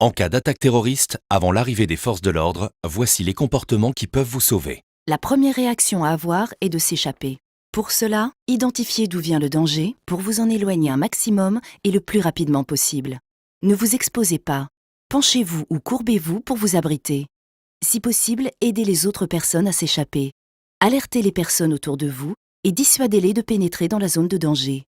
En cas d'attaque terroriste, avant l'arrivée des forces de l'ordre, voici les comportements qui peuvent vous sauver. La première réaction à avoir est de s'échapper. Pour cela, identifiez d'où vient le danger pour vous en éloigner un maximum et le plus rapidement possible. Ne vous exposez pas. Penchez-vous ou courbez-vous pour vous abriter. Si possible, aidez les autres personnes à s'échapper. Alertez les personnes autour de vous et dissuadez-les de pénétrer dans la zone de danger.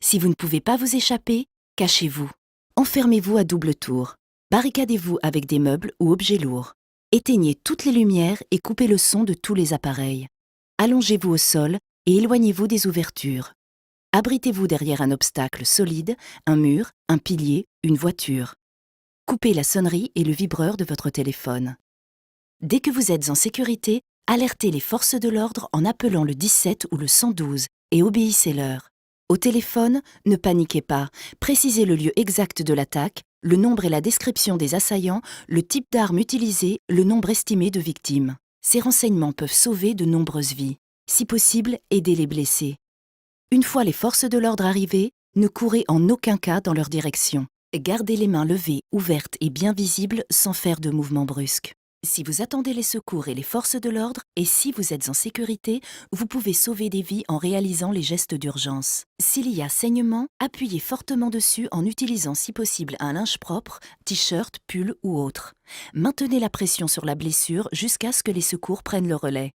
Si vous ne pouvez pas vous échapper, cachez-vous. Enfermez-vous à double tour. Barricadez-vous avec des meubles ou objets lourds. Éteignez toutes les lumières et coupez le son de tous les appareils. Allongez-vous au sol et éloignez-vous des ouvertures. Abritez-vous derrière un obstacle solide, un mur, un pilier, une voiture. Coupez la sonnerie et le vibreur de votre téléphone. Dès que vous êtes en sécurité, alertez les forces de l'ordre en appelant le 17 ou le 112 et obéissez-leur. Au téléphone, ne paniquez pas, précisez le lieu exact de l'attaque, le nombre et la description des assaillants, le type d'arme utilisée, le nombre estimé de victimes. Ces renseignements peuvent sauver de nombreuses vies. Si possible, aidez les blessés. Une fois les forces de l'ordre arrivées, ne courez en aucun cas dans leur direction. Gardez les mains levées, ouvertes et bien visibles sans faire de mouvements brusques. Si vous attendez les secours et les forces de l'ordre, et si vous êtes en sécurité, vous pouvez sauver des vies en réalisant les gestes d'urgence. S'il y a saignement, appuyez fortement dessus en utilisant si possible un linge propre, t-shirt, pull ou autre. Maintenez la pression sur la blessure jusqu'à ce que les secours prennent le relais.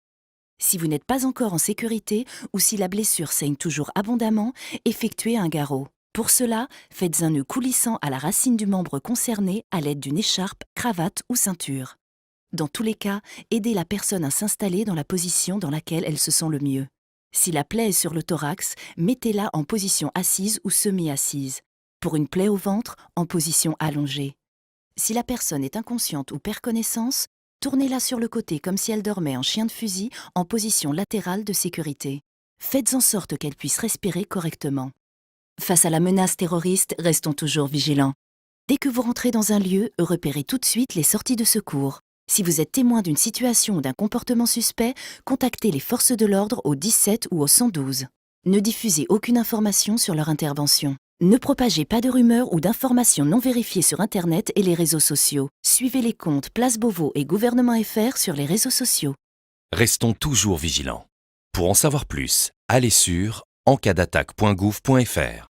Si vous n'êtes pas encore en sécurité ou si la blessure saigne toujours abondamment, effectuez un garrot. Pour cela, faites un nœud coulissant à la racine du membre concerné à l'aide d'une écharpe, cravate ou ceinture. Dans tous les cas, aidez la personne à s'installer dans la position dans laquelle elle se sent le mieux. Si la plaie est sur le thorax, mettez-la en position assise ou semi-assise. Pour une plaie au ventre, en position allongée. Si la personne est inconsciente ou perd connaissance, tournez-la sur le côté comme si elle dormait en chien de fusil en position latérale de sécurité. Faites en sorte qu'elle puisse respirer correctement. Face à la menace terroriste, restons toujours vigilants. Dès que vous rentrez dans un lieu, repérez tout de suite les sorties de secours. Si vous êtes témoin d'une situation ou d'un comportement suspect, contactez les forces de l'ordre au 17 ou au 112. Ne diffusez aucune information sur leur intervention. Ne propagez pas de rumeurs ou d'informations non vérifiées sur Internet et les réseaux sociaux. Suivez les comptes Place Beauvau et Gouvernement FR sur les réseaux sociaux. Restons toujours vigilants. Pour en savoir plus, allez sur encadattaque.gouv.fr.